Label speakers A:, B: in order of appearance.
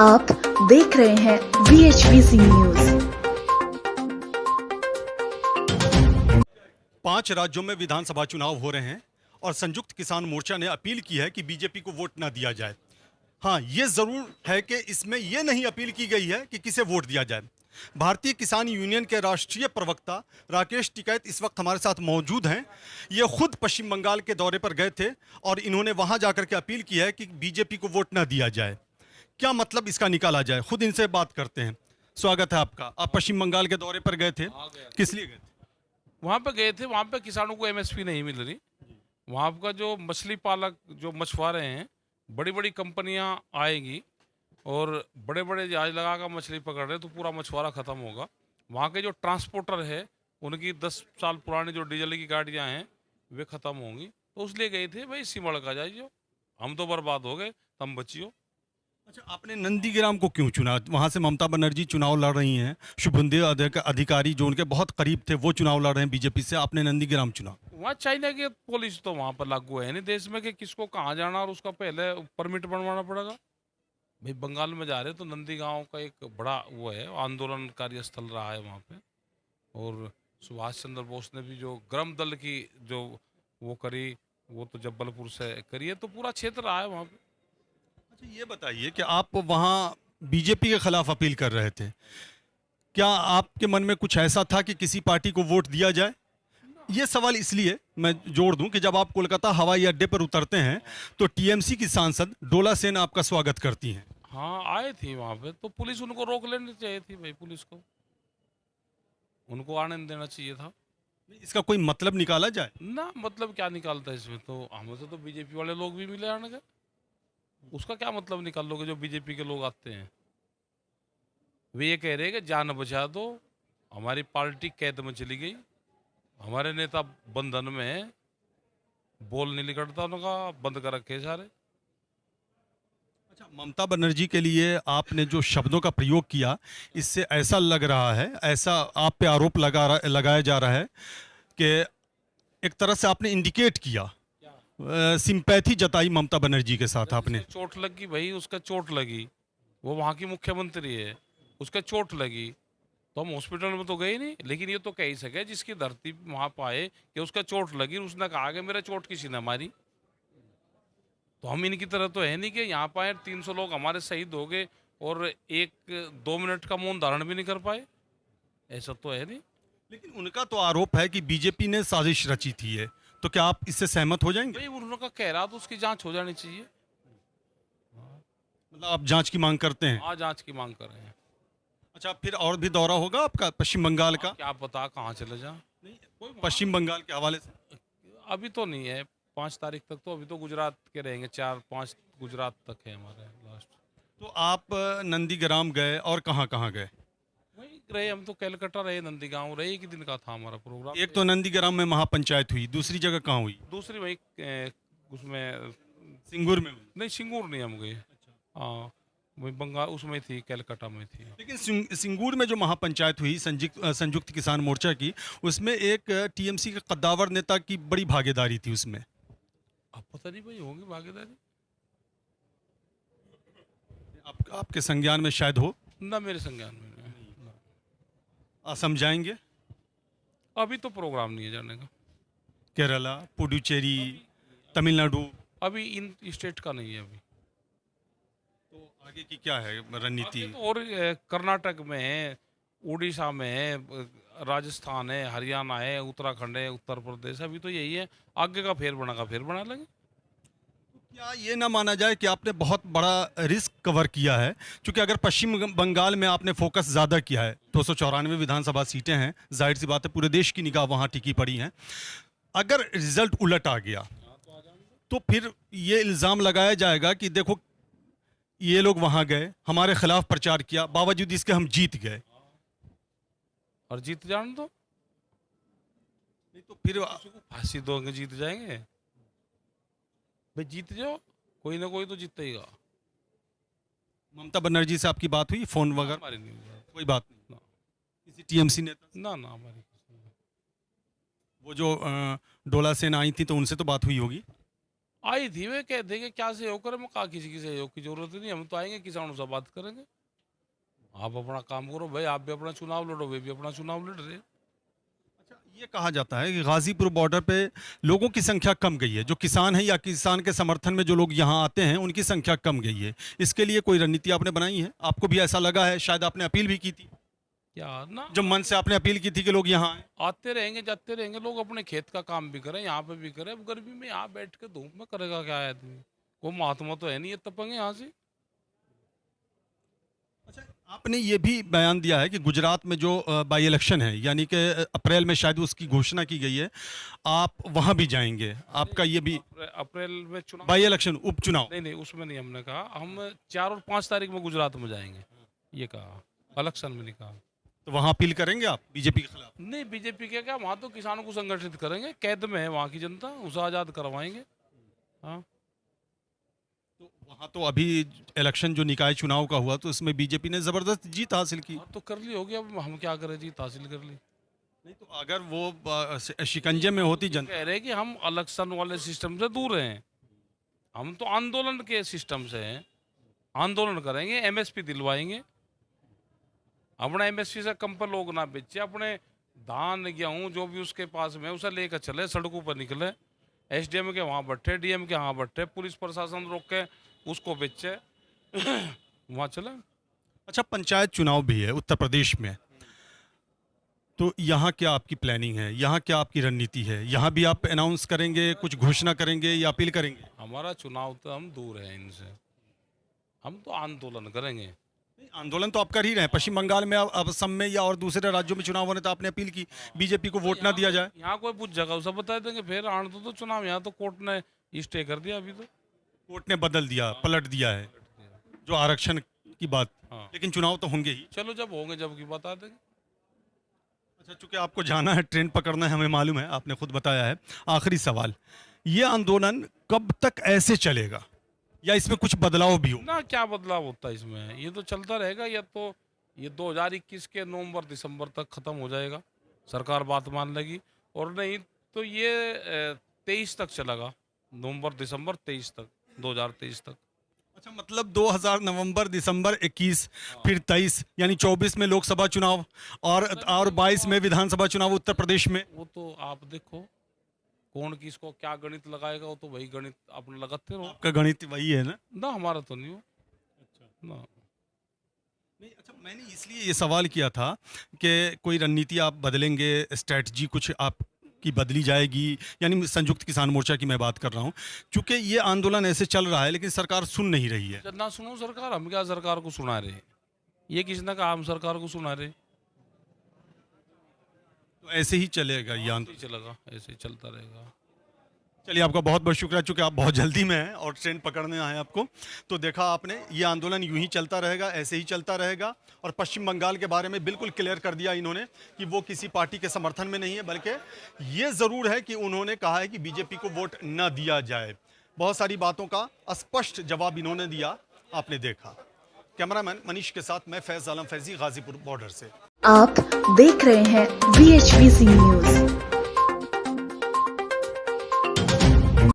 A: आप देख रहे हैं VHVC न्यूज।
B: 5 राज्यों में विधानसभा चुनाव हो रहे हैं और संयुक्त किसान मोर्चा ने अपील की है कि बीजेपी को वोट न दिया जाए। हाँ, ये जरूर है कि इसमें यह नहीं अपील की गई है कि किसे वोट दिया जाए। भारतीय किसान यूनियन के राष्ट्रीय प्रवक्ता राकेश टिकैत इस वक्त हमारे साथ मौजूद हैं। ये खुद पश्चिम बंगाल के दौरे पर गए थे और इन्होंने वहां जाकर के अपील की है कि बीजेपी को वोट न दिया जाए। क्या मतलब इसका निकाला जाए, खुद इनसे बात करते हैं। स्वागत है आपका। आप पश्चिम बंगाल के दौरे पर गए थे, किस लिए गए थे?
C: वहाँ पे गए थे। वहाँ पे किसानों को एमएसपी नहीं मिल रही। वहाँ का जो मछली पालक, जो मछुआरे हैं, बड़ी बड़ी कंपनियाँ आएंगी और बड़े बड़े जहाज लगा कर मछली पकड़ रहे, तो पूरा मछुआरा ख़त्म होगा। वहाँ के जो ट्रांसपोर्टर है, उनकी 10 साल पुरानी जो डीजल की गाड़ियाँ हैं, वे ख़त्म होंगी। तो इसलिए गए थे भाई, सिमड़ का जाइए, हम तो बर्बाद हो गए, तुम बचियो।
B: अच्छा, आपने नंदीग्राम को क्यों चुना? वहां से ममता बनर्जी चुनाव लड़ रही हैं, शुभेंदु अधिकारी जो उनके बहुत करीब थे वो चुनाव लड़ रहे हैं बीजेपी से, आपने नंदीग्राम चुना।
C: वहाँ चाइना की पुलिस तो वहाँ पर लागू है नहीं देश में कि किसको कहाँ जाना और उसका पहले परमिट बनवाना पड़ेगा। भाई बंगाल में जा रहे तो नंदीगांव का एक बड़ा वो है, आंदोलनकारी स्थल रहा है वहाँ पे। और सुभाष चंद्र बोस ने भी जो ग्राम दल की जो वो करी, वो तो जबलपुर से करी है, तो पूरा क्षेत्र रहा है वहाँ पे।
B: अच्छा, ये बताइए कि आप वहाँ बीजेपी के खिलाफ अपील कर रहे थे, क्या आपके मन में कुछ ऐसा था कि किसी पार्टी को वोट दिया जाए? ये सवाल इसलिए मैं जोड़ दूं कि जब आप कोलकाता हवाई अड्डे पर उतरते हैं तो टीएमसी की सांसद डोला सेन आपका स्वागत करती हैं।
C: हाँ, आए थी वहाँ पे, तो पुलिस उनको रोक लेनी चाहिए थी भाई। पुलिस को उनको आने नहीं देना चाहिए था।
B: इसका कोई मतलब निकाला जाए
C: ना, मतलब क्या निकालता है इसमें? तो हमसे तो बीजेपी वाले लोग भी मिले आने के, उसका क्या मतलब निकाल लोगे जो बीजेपी के लोग आते हैं? वे ये कह रहे हैं कि जान बचा दो, हमारी पार्टी कैद में चली गई, हमारे नेता बंधन में है, बोल नहीं निकलता उनका, बंद कर रखे सारे।
B: अच्छा, ममता बनर्जी के लिए आपने जो शब्दों का प्रयोग किया, इससे ऐसा लग रहा है, ऐसा आप पे आरोप लगाया जा रहा है कि एक तरह से आपने इंडिकेट किया, सिंपैथी जताई ममता बनर्जी के साथ आपने।
C: चोट लगी भाई, उसका चोट लगी, वो वहाँ की मुख्यमंत्री है, उसका चोट लगी तो हम हॉस्पिटल में तो गए नहीं। लेकिन ये तो कह ही सके जिसकी धरती वहाँ पाए कि उसका चोट लगी, उसने कहा कि मेरा चोट किसी ने मारी। तो हम इनकी तरह तो है नहीं कि यहाँ पाए 300 लोग हमारे शहीद हो गए और 1-2 मिनट का मौन धारण भी नहीं कर पाए, ऐसा तो है नहीं।
B: लेकिन उनका तो आरोप है कि बीजेपी ने साजिश रची थी ये, तो क्या आप इससे सहमत हो जाएंगे?
C: भाई उन्होंने कह रहा तो उसकी जांच हो जानी चाहिए।
B: मतलब आप जांच की मांग करते हैं?
C: हाँ, जांच की मांग कर रहे हैं।
B: अच्छा, फिर और भी दौरा होगा आपका पश्चिम बंगाल का?
C: क्या पता कहाँ चले जा।
B: नहीं, पश्चिम बंगाल के हवाले से
C: अभी तो नहीं है, 5 तारीख तक तो, अभी तो गुजरात के रहेंगे, 4-5 गुजरात तक है हमारे लास्ट।
B: तो आप नंदीग्राम गए और कहाँ कहाँ गए?
C: वही रहे हम तो, कलकत्ता रहे, नंदीगांव रहे, एक ही दिन का था हमारा प्रोग्राम।
B: एक तो नंदीग्राम में महापंचायत हुई, दूसरी जगह कहाँ हुई?
C: दूसरी वही उसमें
B: सिंगूर में हुई।
C: नहीं, सिंगूर नहीं हम गए। हाँ, वही बंगाल उसमें थी, कलकत्ता में थी।
B: लेकिन सिंगूर में जो महापंचायत हुई संयुक्त किसान मोर्चा की, उसमें एक टीएमसी के कद्दावर नेता की बड़ी भागीदारी थी उसमें।
C: अब पता नहीं भाई, होगी भागीदारी।
B: आपके संज्ञान में शायद हो?
C: ना, मेरे संज्ञान में नहीं।
B: असम जाएंगे?
C: अभी तो प्रोग्राम नहीं है जाने का।
B: केरला, पुडुचेरी, तमिलनाडु?
C: अभी इन स्टेट का नहीं है अभी।
B: तो आगे की क्या है रणनीति?
C: तो और कर्नाटक में है, उड़ीसा में है, राजस्थान है, हरियाणा है, उत्तराखंड है, उत्तर प्रदेश, अभी तो यही है। आगे का फेर बना लेंगे।
B: क्या ये ना माना जाए कि आपने बहुत बड़ा रिस्क कवर किया है? क्योंकि अगर पश्चिम बंगाल में आपने फोकस ज़्यादा किया है, 294 विधानसभा सीटें हैं, जाहिर सी बात है पूरे देश की निगाह वहाँ टिकी पड़ी हैं। अगर रिजल्ट उलट आ गया तो फिर ये इल्ज़ाम लगाया जाएगा कि देखो ये लोग वहाँ गए, हमारे खिलाफ प्रचार किया, बावजूद इसके हम जीत गए।
C: और जीत जान दो,
B: नहीं तो फिर
C: फांसी दोगे, जीत जाएंगे भाई। जीत जाओ, कोई ना कोई तो जीतेगा।
B: ममता बनर्जी से आपकी बात हुई फोन वगैरह?
C: हमारी नहीं हुई।
B: कोई बात नहीं? किसी टीएमसी नेता?
C: ना हमारी।
B: वो जो डोला सेन आई थी तो उनसे तो बात हुई होगी?
C: आई थी, वे कहते कि क्या सहयोग करें। मैं कहा किसी की सहयोग की जरूरत नहीं, हम तो आएंगे किसानों से बात करेंगे। आप अपना काम करो भाई, आप भी अपना चुनाव लड़ो, वे भी अपना चुनाव लड़ रहे हैं।
B: अच्छा, ये कहा जाता है कि गाजीपुर बॉर्डर पे लोगों की संख्या कम गई है, जो किसान है या किसान के समर्थन में जो लोग यहाँ आते हैं उनकी संख्या कम गई है। इसके लिए कोई रणनीति आपने बनाई है? आपको भी ऐसा लगा है? शायद आपने अपील भी की थी,
C: क्या ना,
B: जब मन से आपने अपील की थी कि लोग यहाँ आए।
C: आते रहेंगे जाते रहेंगे लोग, अपने खेत का काम भी करें, यहाँ पे भी करें। अब गर्मी में यहाँ बैठ के धूप में करेगा क्या आदमी? वो महात्मा तो है नहीं, ये तपंगे यहाँ से।
B: अच्छा, आपने ये भी बयान दिया है कि गुजरात में जो बाई इलेक्शन है, यानी कि अप्रैल में शायद उसकी घोषणा की गई है, आप वहां भी जाएंगे। आपका ये भी
C: अप्रैल में चुनाव,
B: बाई इलेक्शन उपचुनाव?
C: नहीं नहीं, उसमें नहीं। हमने कहा हम 4 और 5 तारीख में गुजरात में जाएंगे, ये कहा, इलेक्शन में नहीं कहा।
B: तो वहां अपील करेंगे आप बीजेपी के खिलाफ?
C: नहीं, बीजेपी के क्या, वहाँ तो किसानों को संगठित करेंगे। कैद में है वहाँ की जनता, उसे आज़ाद करवाएंगे। हाँ,
B: तो वहां तो अभी इलेक्शन जो निकाय चुनाव का हुआ तो उसमें बीजेपी ने जबरदस्त जीत हासिल की।
C: तो कर ली होगी, अब हम क्या करें जी, तहसील कर ली।
B: नहीं तो अगर वो शिकंजे में होती जनता।
C: कह रहे हैं कि हम इलेक्शन वाले सिस्टम से दूर हैं, हम तो आंदोलन के सिस्टम से हैं। आंदोलन करेंगे, एमएसपी दिलवाएंगे। अपना एमएसपी से कम पर लोग ना बेचे, अपने धान गेहूँ जो भी उसके पास में उसे लेकर चले, सड़कों पर निकले, एसडीएम के वहाँ बैठे, डीएम के वहाँ बैठे, पुलिस प्रशासन रोक के उसको बेचे, वहाँ चले।
B: अच्छा, पंचायत चुनाव भी है उत्तर प्रदेश में, तो यहाँ क्या आपकी प्लानिंग है? यहाँ क्या आपकी रणनीति है? यहाँ भी आप अनाउंस करेंगे, कुछ घोषणा करेंगे या अपील करेंगे?
C: हमारा चुनाव तो हम दूर हैं इनसे, हम तो आंदोलन करेंगे।
B: आंदोलन तो आप कर ही रहे हैं। पश्चिम बंगाल में, अब असम में या और दूसरे राज्यों में चुनाव होने तो आपने अपील की बीजेपी को वोट ना दिया जाए।
C: यहाँ कोई पूछ जगह उसे बता देंगे, फिर आने तो चुनाव। यहाँ तो कोर्ट ने स्टे कर दिया, अभी तो
B: कोर्ट ने बदल दिया, पलट दिया है जो आरक्षण की बात।
C: हाँ।
B: लेकिन चुनाव तो होंगे ही।
C: चलो जब होंगे, जब की बता देंगे।
B: अच्छा, चूंकि आपको जाना है, ट्रेन पकड़ना है, हमें मालूम है, आपने खुद बताया है। आखिरी सवाल, ये आंदोलन कब तक ऐसे चलेगा या इसमें कुछ बदलाव भी हो?
C: ना, क्या बदलाव होता है इसमें? ये तो चलता रहेगा। या तो ये 2021 के नवंबर दिसंबर तक खत्म हो जाएगा, सरकार बात मान लेगी, और नहीं तो ये 23 तक चलेगा, नवंबर दिसंबर 23 तक, 2023 तक।
B: अच्छा, मतलब 2000 नवंबर दिसंबर 21, फिर 23, यानी 24 में लोकसभा चुनाव और 22 में विधानसभा चुनाव उत्तर प्रदेश में।
C: वो तो आप देखो कौन किसको क्या गणित लगाएगा, वो तो वही गणित अपने लगाते रहो।
B: आपका गणित वही है ना?
C: ना, हमारा तो नहीं हो।
B: अच्छा,
C: ना,
B: नहीं। अच्छा, मैंने इसलिए ये सवाल किया था कि कोई रणनीति आप बदलेंगे, स्ट्रैटेजी कुछ आपकी बदली जाएगी, यानी संयुक्त किसान मोर्चा की मैं बात कर रहा हूँ, क्योंकि ये आंदोलन ऐसे चल रहा है लेकिन सरकार सुन नहीं रही है।
C: जब ना सुनो सरकार, हम क्या सरकार को सुना रहे? ये किसने कहा हम सरकार को सुना रहे?
B: तो ऐसे ही चलेगा ये आंदोलन?
C: चलेगा, ऐसे ही चलता रहेगा।
B: चलिए, आपका बहुत बहुत शुक्रिया, चूंकि आप बहुत जल्दी में हैं और ट्रेन पकड़ने आए आपको। तो देखा आपने, ये आंदोलन यूं ही चलता रहेगा, ऐसे ही चलता रहेगा। और पश्चिम बंगाल के बारे में बिल्कुल क्लियर कर दिया इन्होंने कि वो किसी पार्टी के समर्थन में नहीं है, बल्कि ये ज़रूर है कि उन्होंने कहा है कि बीजेपी को वोट न दिया जाए। बहुत सारी बातों का स्पष्ट जवाब इन्होंने दिया, आपने देखा। कैमरामैन मनीष के साथ मैं फैज आलम फैजी, गाजीपुर बॉर्डर से।
A: आप देख रहे हैं VHVC न्यूज।